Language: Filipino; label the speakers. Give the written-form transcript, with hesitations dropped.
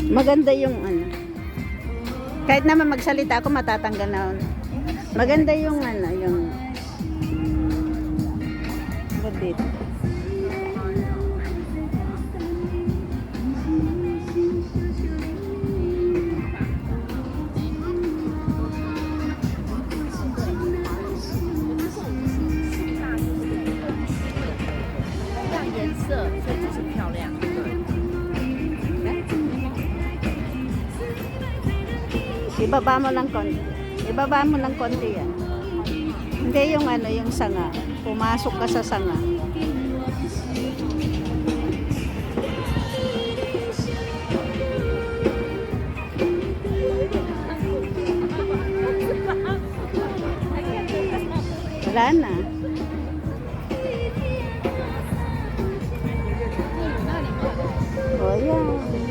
Speaker 1: Maganda yung ano. Kahit naman magsalita ako, matatanggal na. Maganda yung ano, yung good dito. Ibaba mo lang konti. Ibaba mo lang konti yan. Hindi yung ano, yung sanga. Pumasok ka sa sanga. Wala na. O yan.